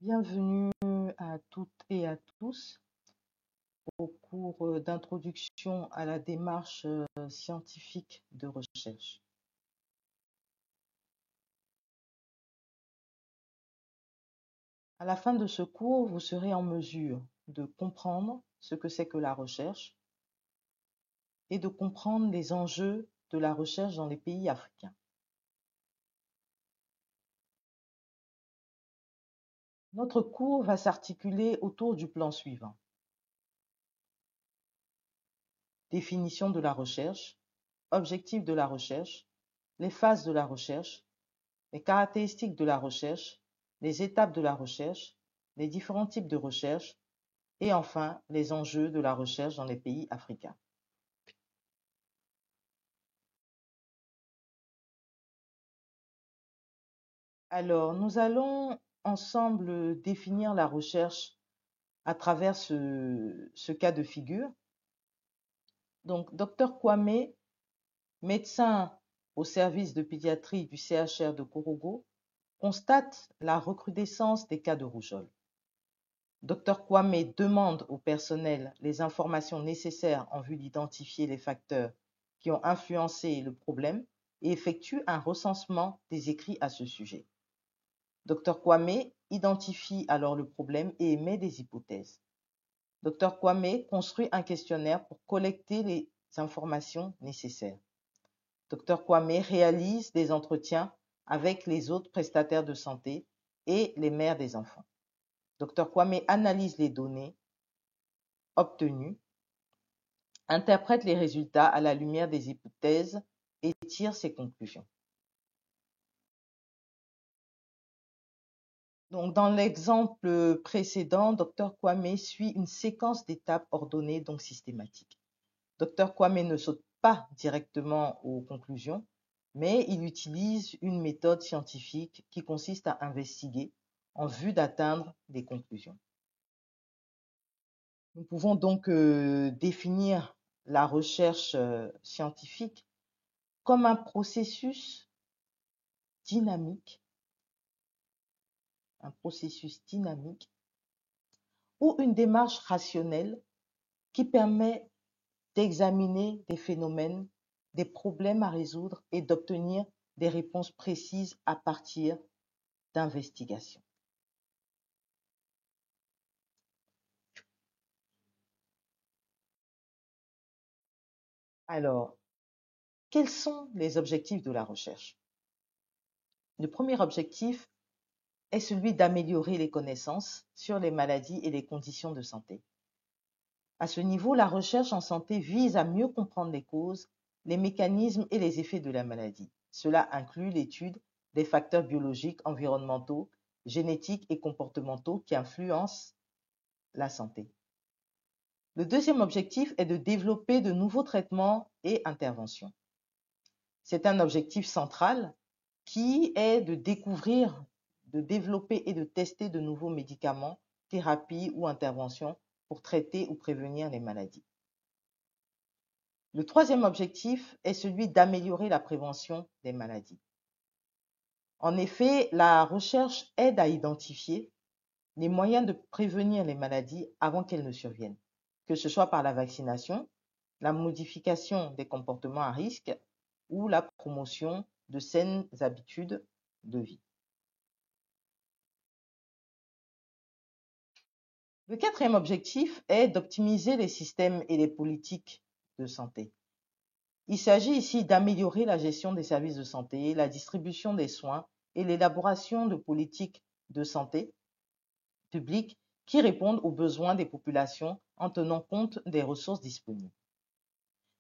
Bienvenue à toutes et à tous au cours d'introduction à la démarche scientifique de recherche. À la fin de ce cours, vous serez en mesure de comprendre ce que c'est que la recherche et de comprendre les enjeux de la recherche dans les pays africains. Notre cours va s'articuler autour du plan suivant. Définition de la recherche, objectifs de la recherche, les phases de la recherche, les caractéristiques de la recherche, les étapes de la recherche, les différents types de recherche et enfin les enjeux de la recherche dans les pays africains. Alors, nous allons ensemble définir la recherche à travers ce cas de figure. Donc, Dr Kwame, médecin au service de pédiatrie du CHR de Korogo, constate la recrudescence des cas de rougeole. Dr Kwame demande au personnel les informations nécessaires en vue d'identifier les facteurs qui ont influencé le problème et effectue un recensement des écrits à ce sujet. Dr Kwame identifie alors le problème et émet des hypothèses. Dr Kwame construit un questionnaire pour collecter les informations nécessaires. Dr Kwame réalise des entretiens avec les autres prestataires de santé et les mères des enfants. Dr Kwame analyse les données obtenues, interprète les résultats à la lumière des hypothèses et tire ses conclusions. Donc, dans l'exemple précédent, Dr Kwame suit une séquence d'étapes ordonnées, donc systématiques. Dr Kwame ne saute pas directement aux conclusions, mais il utilise une méthode scientifique qui consiste à investiguer en vue d'atteindre des conclusions. Nous pouvons donc définir la recherche scientifique comme un processus dynamique, ou une démarche rationnelle qui permet d'examiner des phénomènes, des problèmes à résoudre et d'obtenir des réponses précises à partir d'investigations. Alors, quels sont les objectifs de la recherche? Le premier objectif est celui d'améliorer les connaissances sur les maladies et les conditions de santé. À ce niveau, la recherche en santé vise à mieux comprendre les causes, les mécanismes et les effets de la maladie. Cela inclut l'étude des facteurs biologiques, environnementaux, génétiques et comportementaux qui influencent la santé. Le deuxième objectif est de développer de nouveaux traitements et interventions. C'est un objectif central qui est de découvrir, de développer et de tester de nouveaux médicaments, thérapies ou interventions pour traiter ou prévenir les maladies. Le troisième objectif est celui d'améliorer la prévention des maladies. En effet, la recherche aide à identifier les moyens de prévenir les maladies avant qu'elles ne surviennent, que ce soit par la vaccination, la modification des comportements à risque ou la promotion de saines habitudes de vie. Le quatrième objectif est d'optimiser les systèmes et les politiques de santé. Il s'agit ici d'améliorer la gestion des services de santé, la distribution des soins et l'élaboration de politiques de santé publique qui répondent aux besoins des populations en tenant compte des ressources disponibles.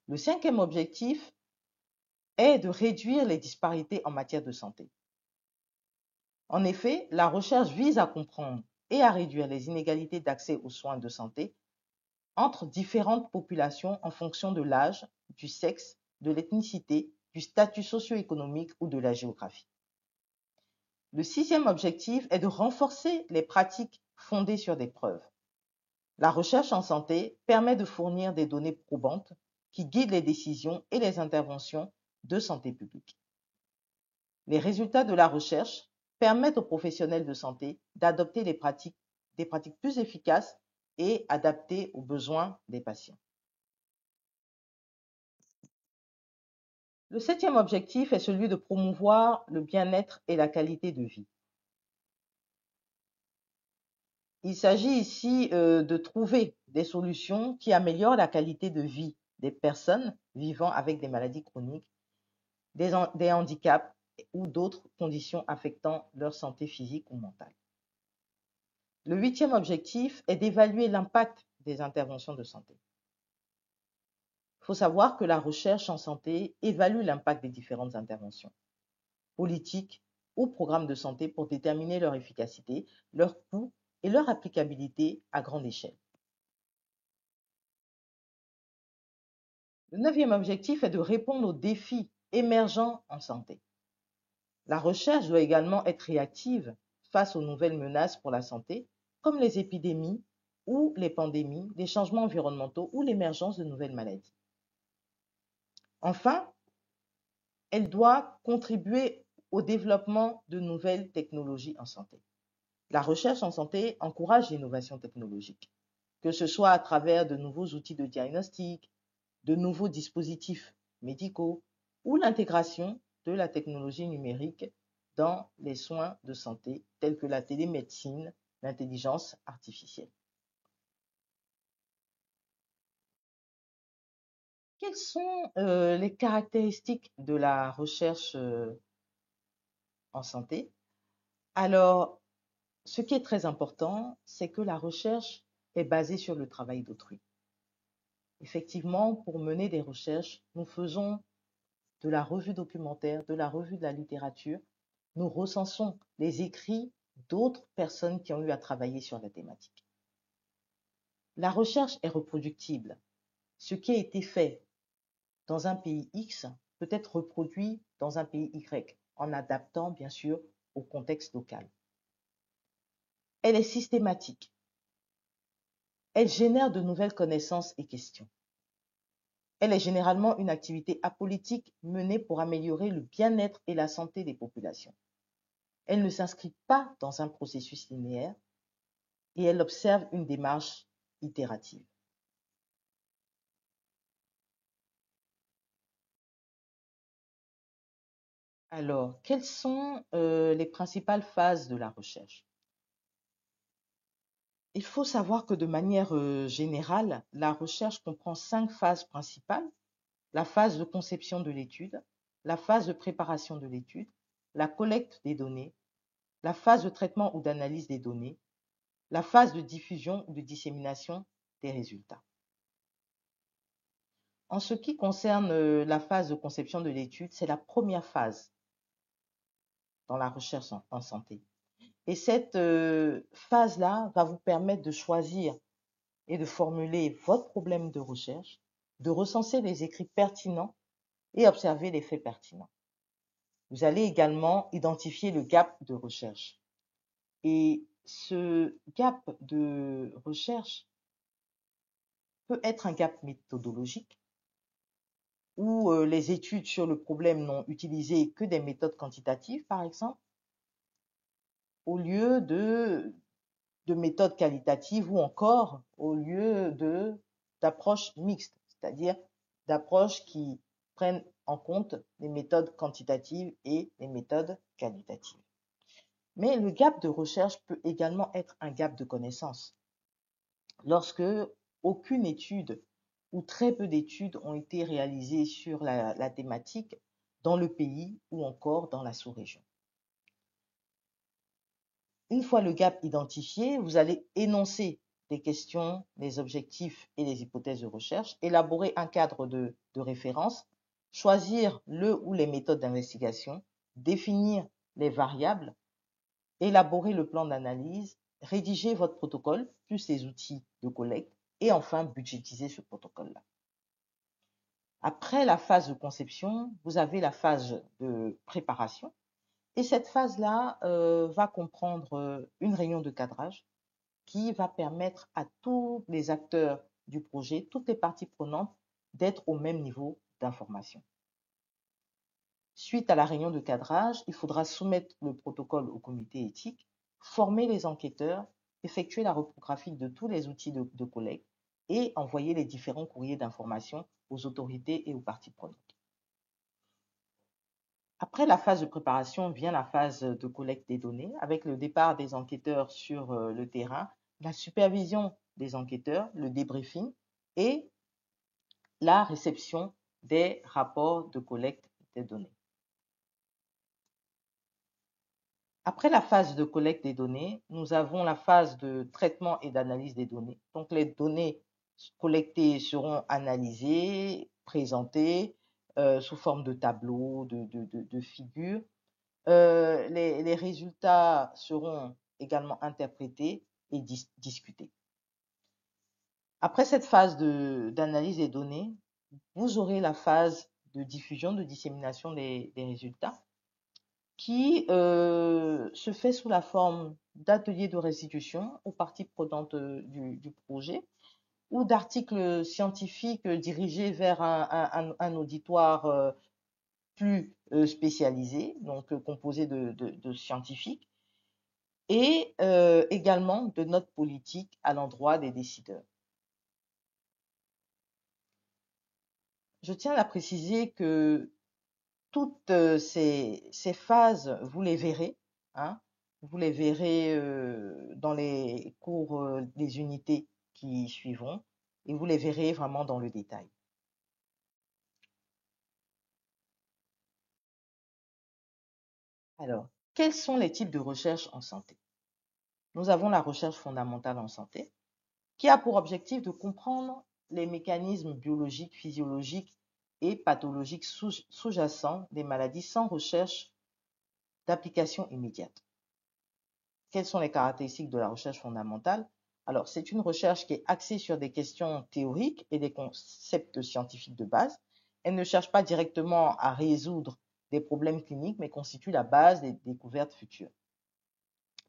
Le cinquième objectif est de réduire les disparités en matière de santé. En effet, la recherche vise à comprendre et à réduire les inégalités d'accès aux soins de santé entre différentes populations en fonction de l'âge, du sexe, de l'ethnicité, du statut socio-économique ou de la géographie. Le sixième objectif est de renforcer les pratiques fondées sur des preuves. La recherche en santé permet de fournir des données probantes qui guident les décisions et les interventions de santé publique. Les résultats de la recherche permettent aux professionnels de santé d'adopter des pratiques plus efficaces et adaptées aux besoins des patients. Le septième objectif est celui de promouvoir le bien-être et la qualité de vie. Il s'agit ici de trouver des solutions qui améliorent la qualité de vie des personnes vivant avec des maladies chroniques, des handicaps ou d'autres conditions affectant leur santé physique ou mentale. Le huitième objectif est d'évaluer l'impact des interventions de santé. Il faut savoir que la recherche en santé évalue l'impact des différentes interventions, politiques ou programmes de santé pour déterminer leur efficacité, leur coût et leur applicabilité à grande échelle. Le neuvième objectif est de répondre aux défis émergents en santé. La recherche doit également être réactive face aux nouvelles menaces pour la santé, comme les épidémies ou les pandémies, les changements environnementaux ou l'émergence de nouvelles maladies. Enfin, elle doit contribuer au développement de nouvelles technologies en santé. La recherche en santé encourage l'innovation technologique, que ce soit à travers de nouveaux outils de diagnostic, de nouveaux dispositifs médicaux ou l'intégration de la technologie numérique dans les soins de santé tels que la télémédecine, l'intelligence artificielle. Quelles sont les caractéristiques de la recherche en santé? Alors, ce qui est très important, c'est que la recherche est basée sur le travail d'autrui. Effectivement, pour mener des recherches, nous faisons de la revue documentaire, de la revue de la littérature. Nous recensons les écrits d'autres personnes qui ont eu à travailler sur la thématique. La recherche est reproductible. Ce qui a été fait dans un pays X peut être reproduit dans un pays Y, en adaptant bien sûr au contexte local. Elle est systématique. Elle génère de nouvelles connaissances et questions. Elle est généralement une activité apolitique menée pour améliorer le bien-être et la santé des populations. Elle ne s'inscrit pas dans un processus linéaire et elle observe une démarche itérative. Alors, quelles sont les principales phases de la recherche? Il faut savoir que de manière générale, la recherche comprend 5 phases principales. La phase de conception de l'étude, la phase de préparation de l'étude, la collecte des données, la phase de traitement ou d'analyse des données, la phase de diffusion ou de dissémination des résultats. En ce qui concerne la phase de conception de l'étude, c'est la première phase dans la recherche en santé. Et cette phase-là va vous permettre de choisir et de formuler votre problème de recherche, de recenser les écrits pertinents et observer les faits pertinents. Vous allez également identifier le gap de recherche. Et ce gap de recherche peut être un gap méthodologique où les études sur le problème n'ont utilisé que des méthodes quantitatives, par exemple, au lieu de méthodes qualitatives ou encore au lieu d'approches mixtes, c'est-à-dire d'approches qui prennent en compte les méthodes quantitatives et les méthodes qualitatives. Mais le gap de recherche peut également être un gap de connaissances. Lorsque aucune étude ou très peu d'études ont été réalisées sur la thématique dans le pays ou encore dans la sous-région. Une fois le gap identifié, vous allez énoncer les questions, les objectifs et les hypothèses de recherche, élaborer un cadre de référence, choisir le ou les méthodes d'investigation, définir les variables, élaborer le plan d'analyse, rédiger votre protocole, plus les outils de collecte, et enfin budgétiser ce protocole-là. Après la phase de conception, vous avez la phase de préparation. Et cette phase-là va comprendre une réunion de cadrage qui va permettre à tous les acteurs du projet, toutes les parties prenantes, d'être au même niveau d'information. Suite à la réunion de cadrage, il faudra soumettre le protocole au comité éthique, former les enquêteurs, effectuer la reprographie de tous les outils de collecte et envoyer les différents courriers d'information aux autorités et aux parties prenantes. Après la phase de préparation vient la phase de collecte des données avec le départ des enquêteurs sur le terrain, la supervision des enquêteurs, le débriefing et la réception des rapports de collecte des données. Après la phase de collecte des données, nous avons la phase de traitement et d'analyse des données. Donc, les données collectées seront analysées, présentées sous forme de tableaux, de figures. Les résultats seront également interprétés et discutés. Après cette phase d'analyse des données, vous aurez la phase de diffusion, de dissémination des résultats qui se fait sous la forme d'ateliers de restitution aux parties prenantes du projet ou d'articles scientifiques dirigés vers un auditoire plus spécialisé, donc composé de scientifiques, et également de notes politiques à l'endroit des décideurs. Je tiens à préciser que toutes ces phases, vous les verrez, hein, vous les verrez dans les cours des unités qui suivront et vous les verrez vraiment dans le détail. Alors, quels sont les types de recherche en santé? Nous avons la recherche fondamentale en santé qui a pour objectif de comprendre les mécanismes biologiques, physiologiques et pathologiques sous-jacents des maladies sans recherche d'application immédiate. Quelles sont les caractéristiques de la recherche fondamentale? Alors, c'est une recherche qui est axée sur des questions théoriques et des concepts scientifiques de base. Elle ne cherche pas directement à résoudre des problèmes cliniques, mais constitue la base des découvertes futures.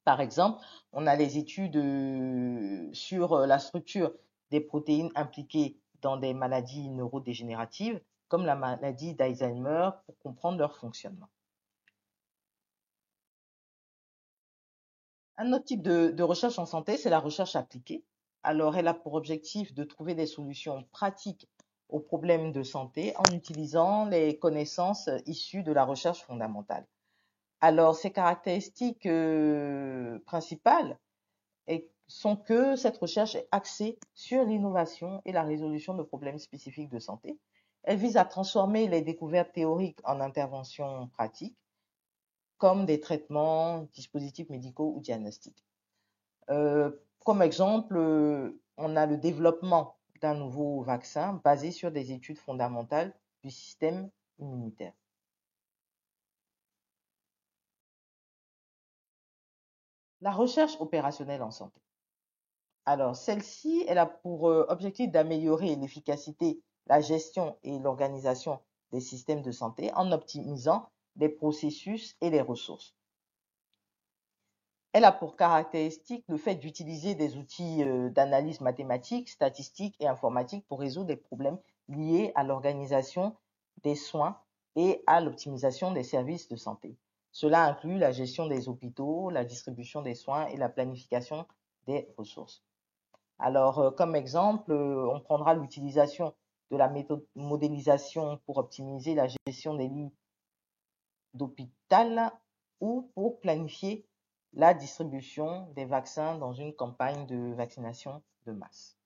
Par exemple, on a les études sur la structure des protéines impliquées dans des maladies neurodégénératives, comme la maladie d'Alzheimer, pour comprendre leur fonctionnement. Un autre type de recherche en santé, c'est la recherche appliquée. Alors, elle a pour objectif de trouver des solutions pratiques aux problèmes de santé en utilisant les connaissances issues de la recherche fondamentale. Alors, ces caractéristiques principales sont que cette recherche est axée sur l'innovation et la résolution de problèmes spécifiques de santé. Elle vise à transformer les découvertes théoriques en interventions pratiques, comme des traitements, dispositifs médicaux ou diagnostics. Comme exemple, on a le développement d'un nouveau vaccin basé sur des études fondamentales du système immunitaire. La recherche opérationnelle en santé. Alors, celle-ci, elle a pour objectif d'améliorer l'efficacité, la gestion et l'organisation des systèmes de santé en optimisant les processus et les ressources. Elle a pour caractéristique le fait d'utiliser des outils d'analyse mathématique, statistique et informatique pour résoudre des problèmes liés à l'organisation des soins et à l'optimisation des services de santé. Cela inclut la gestion des hôpitaux, la distribution des soins et la planification des ressources. Alors, comme exemple, on prendra l'utilisation de la méthode modélisation pour optimiser la gestion des lits d'hôpital ou pour planifier la distribution des vaccins dans une campagne de vaccination de masse.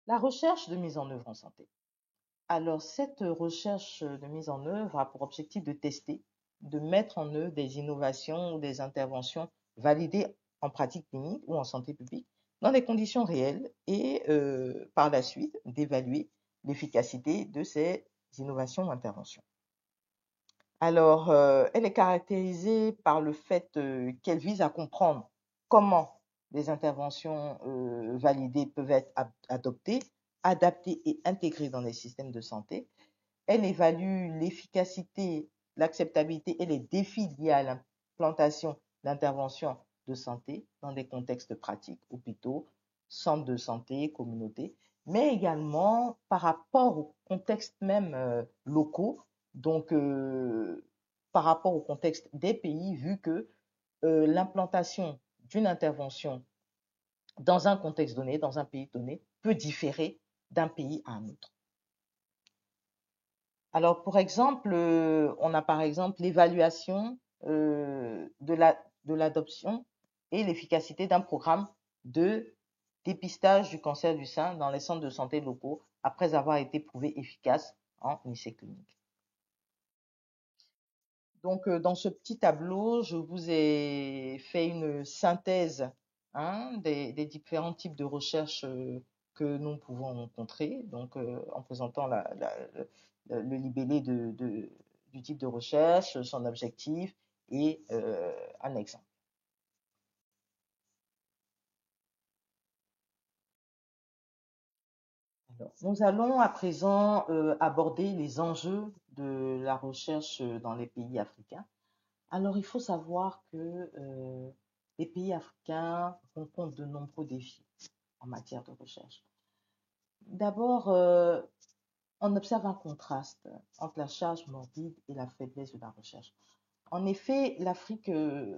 La recherche de mise en œuvre en santé. Alors, cette recherche de mise en œuvre a pour objectif de tester, de mettre en œuvre des innovations ou des interventions validées en pratique clinique ou en santé publique dans des conditions réelles et par la suite d'évaluer l'efficacité de ces innovations ou interventions. Alors, elle est caractérisée par le fait qu'elle vise à comprendre comment les interventions validées peuvent être adoptées, adaptées et intégrées dans les systèmes de santé. Elle évalue l'efficacité, l'acceptabilité et les défis liés à l'implantation d'interventions de santé dans des contextes pratiques, hôpitaux, centres de santé, communautés, mais également par rapport au contexte même locaux, donc par rapport au contexte des pays, vu que l'implantation d'une intervention dans un contexte donné, dans un pays donné, peut différer d'un pays à un autre. Alors, pour exemple, on a par exemple l'évaluation de l'adoption et l'efficacité d'un programme de dépistage du cancer du sein dans les centres de santé locaux après avoir été prouvé efficace en essai clinique. Donc, dans ce petit tableau, je vous ai fait une synthèse des différents types de recherches que nous pouvons rencontrer, donc en présentant le libellé du type de recherche, son objectif et un exemple. Alors, nous allons à présent aborder les enjeux de la recherche dans les pays africains. Alors, il faut savoir que les pays africains rencontrent de nombreux défis en matière de recherche. D'abord, on observe un contraste entre la charge morbide et la faiblesse de la recherche. En effet, l'Afrique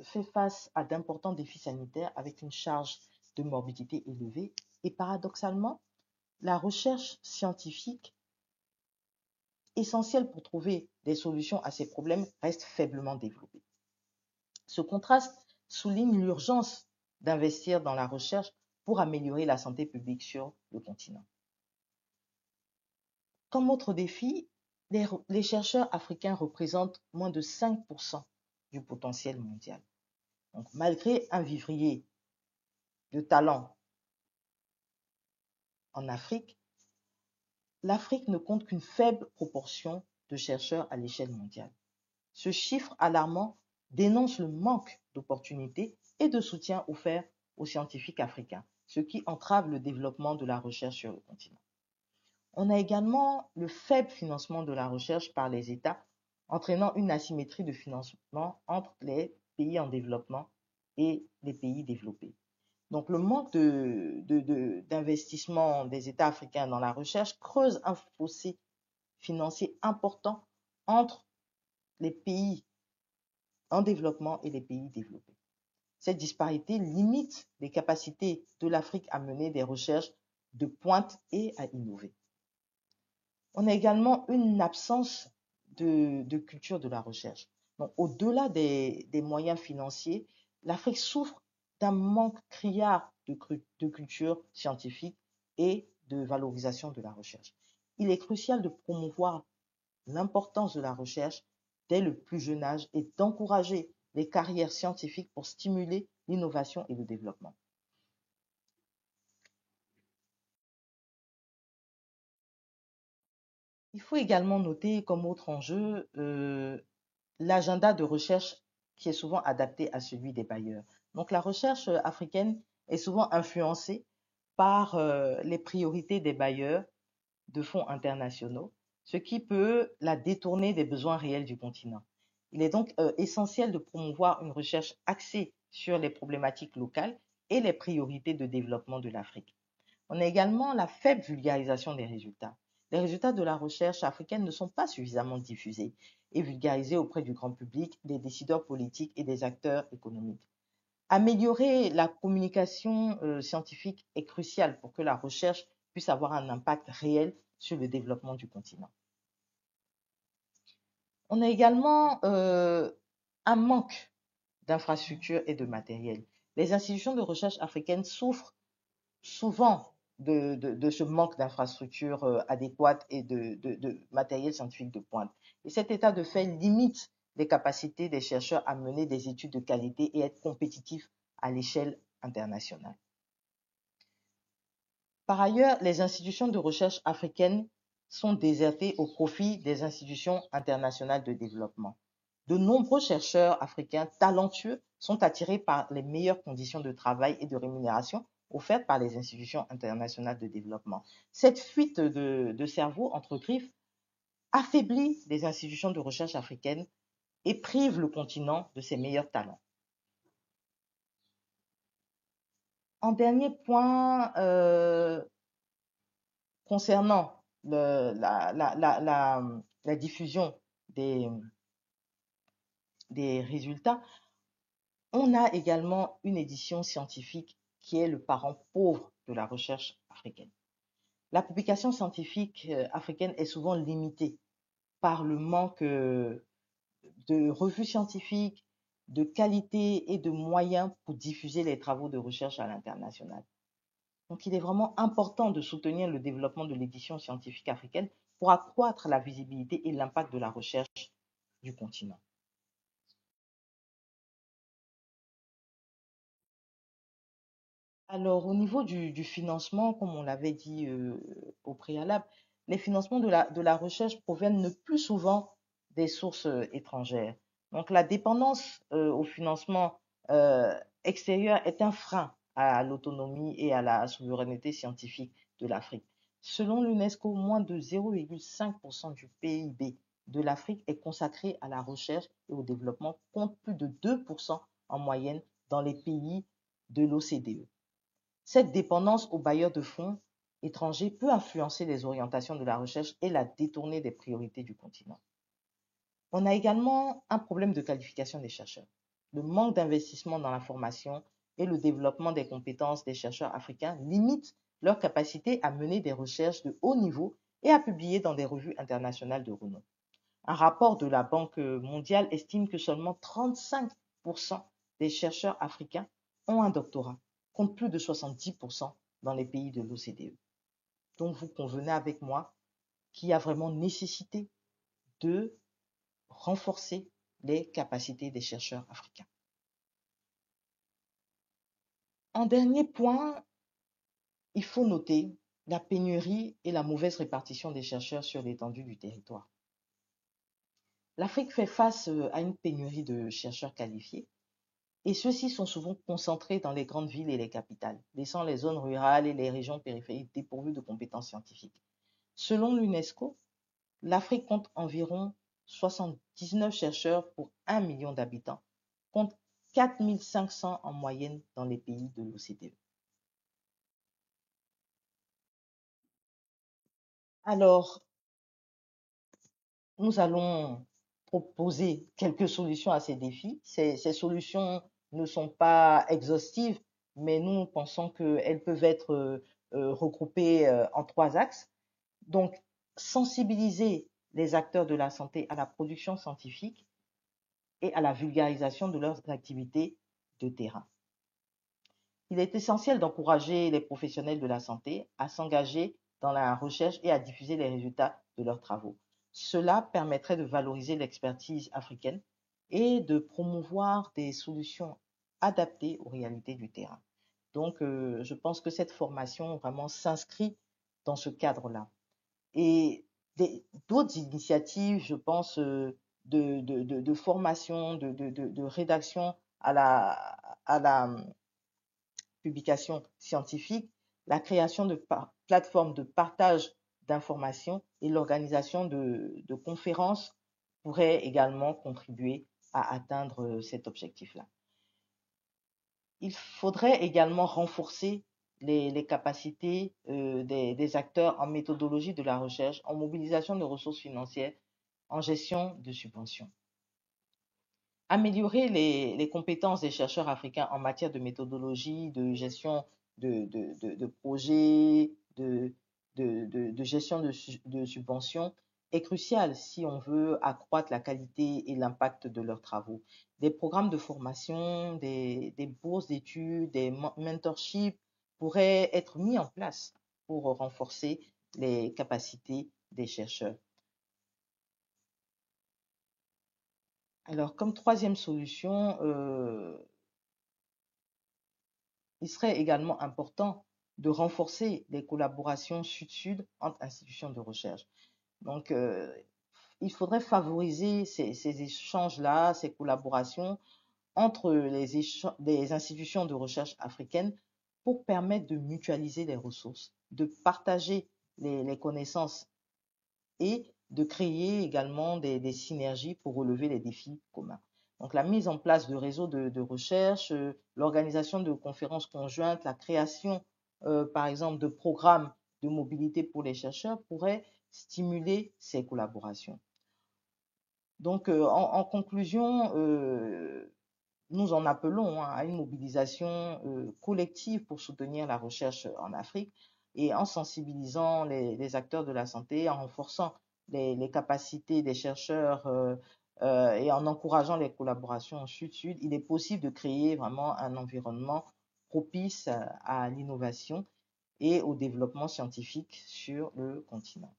fait face à d'importants défis sanitaires avec une charge de morbidité élevée et paradoxalement, la recherche scientifique essentielle pour trouver des solutions à ces problèmes reste faiblement développée. Ce contraste souligne l'urgence d'investir dans la recherche pour améliorer la santé publique sur le continent. Comme autre défi, les chercheurs africains représentent moins de 5% du potentiel mondial. Donc, malgré un vivrier de talent en Afrique, l'Afrique ne compte qu'une faible proportion de chercheurs à l'échelle mondiale. Ce chiffre alarmant dénonce le manque d'opportunités et de soutien offert aux scientifiques africains, ce qui entrave le développement de la recherche sur le continent. On a également le faible financement de la recherche par les États, entraînant une asymétrie de financement entre les pays en développement et les pays développés. Donc le manque d'investissement des États africains dans la recherche creuse un fossé financier important entre les pays en développement et les pays développés. Cette disparité limite les capacités de l'Afrique à mener des recherches de pointe et à innover. On a également une absence de culture de la recherche. Donc, au-delà des moyens financiers, l'Afrique souffre d'un manque criard de culture scientifique et de valorisation de la recherche. Il est crucial de promouvoir l'importance de la recherche dès le plus jeune âge et d'encourager les carrières scientifiques pour stimuler l'innovation et le développement. Il faut également noter comme autre enjeu l'agenda de recherche qui est souvent adapté à celui des bailleurs. Donc la recherche africaine est souvent influencée par les priorités des bailleurs de fonds internationaux, ce qui peut la détourner des besoins réels du continent. Il est donc essentiel de promouvoir une recherche axée sur les problématiques locales et les priorités de développement de l'Afrique. On a également la faible vulgarisation des résultats. Les résultats de la recherche africaine ne sont pas suffisamment diffusés et vulgarisés auprès du grand public, des décideurs politiques et des acteurs économiques. Améliorer la communication scientifique est crucial pour que la recherche puisse avoir un impact réel sur le développement du continent. On a également un manque d'infrastructures et de matériel. Les institutions de recherche africaines souffrent souvent de ce manque d'infrastructures adéquates et de matériel scientifique de pointe. Et cet état de fait limite les capacités des chercheurs à mener des études de qualité et être compétitifs à l'échelle internationale. Par ailleurs, les institutions de recherche africaines sont désertées au profit des institutions internationales de développement. De nombreux chercheurs africains talentueux sont attirés par les meilleures conditions de travail et de rémunération offertes par les institutions internationales de développement. Cette fuite de cerveau entre griffes affaiblit les institutions de recherche africaines et prive le continent de ses meilleurs talents. En dernier point, concernant la diffusion des résultats, on a également une édition scientifique qui est le parent pauvre de la recherche africaine. La publication scientifique africaine est souvent limitée par le manque de revues scientifiques, de qualité et de moyens pour diffuser les travaux de recherche à l'international. Donc, il est vraiment important de soutenir le développement de l'édition scientifique africaine pour accroître la visibilité et l'impact de la recherche du continent. Alors, au niveau du financement, comme on l'avait dit au préalable, les financements de la recherche proviennent le plus souvent des sources étrangères. Donc, la dépendance au financement euh, extérieur est un frein à l'autonomie et à la souveraineté scientifique de l'Afrique. Selon l'UNESCO, moins de 0,5% du PIB de l'Afrique est consacré à la recherche et au développement, contre plus de 2% en moyenne dans les pays de l'OCDE. Cette dépendance aux bailleurs de fonds étrangers peut influencer les orientations de la recherche et la détourner des priorités du continent. On a également un problème de qualification des chercheurs. Le manque d'investissement dans la formation et le développement des compétences des chercheurs africains limite leur capacité à mener des recherches de haut niveau et à publier dans des revues internationales de renom. Un rapport de la Banque mondiale estime que seulement 35% des chercheurs africains ont un doctorat, contre plus de 70% dans les pays de l'OCDE. Donc vous convenez avec moi qu'il y a vraiment nécessité de renforcer les capacités des chercheurs africains. En dernier point, il faut noter la pénurie et la mauvaise répartition des chercheurs sur l'étendue du territoire. L'Afrique fait face à une pénurie de chercheurs qualifiés et ceux-ci sont souvent concentrés dans les grandes villes et les capitales, laissant les zones rurales et les régions périphériques dépourvues de compétences scientifiques. Selon l'UNESCO, l'Afrique compte environ 79 chercheurs pour 1 million d'habitants, contre 4 500 en moyenne dans les pays de l'OCDE. Alors, nous allons proposer quelques solutions à ces défis. Ces solutions ne sont pas exhaustives, mais nous pensons qu'elles peuvent être regroupées en 3 axes. Donc, sensibiliser les acteurs de la santé à la production scientifique et à la vulgarisation de leurs activités de terrain. Il est essentiel d'encourager les professionnels de la santé à s'engager dans la recherche et à diffuser les résultats de leurs travaux. Cela permettrait de valoriser l'expertise africaine et de promouvoir des solutions adaptées aux réalités du terrain. Donc, je pense que cette formation vraiment s'inscrit dans ce cadre-là. Et d'autres initiatives, je pense, de formation, de rédaction à la publication scientifique, la création de plateformes de partage d'informations et l'organisation de conférences pourraient également contribuer à atteindre cet objectif-là. Il faudrait également renforcer les capacités des acteurs en méthodologie de la recherche, en mobilisation de ressources financières, en gestion de subventions. Améliorer les compétences des chercheurs africains en matière de méthodologie, de gestion de projets, de gestion de subventions est crucial si on veut accroître la qualité et l'impact de leurs travaux. Des programmes de formation, des bourses d'études, des mentorships pourraient être mis en place pour renforcer les capacités des chercheurs. Alors, comme troisième solution, il serait également important de renforcer les collaborations sud-sud entre institutions de recherche. Donc, il faudrait favoriser ces échanges-là, ces collaborations entre les institutions de recherche africaines pour permettre de mutualiser les ressources, de partager les connaissances et de créer également des synergies pour relever les défis communs. Donc la mise en place de réseaux de recherche, l'organisation de conférences conjointes, la création par exemple de programmes de mobilité pour les chercheurs pourrait stimuler ces collaborations. Donc, en conclusion, nous en appelons à une mobilisation collective pour soutenir la recherche en Afrique et en sensibilisant les acteurs de la santé, en renforçant les capacités des chercheurs et en encourageant les collaborations en Sud-Sud, il est possible de créer vraiment un environnement propice à l'innovation et au développement scientifique sur le continent.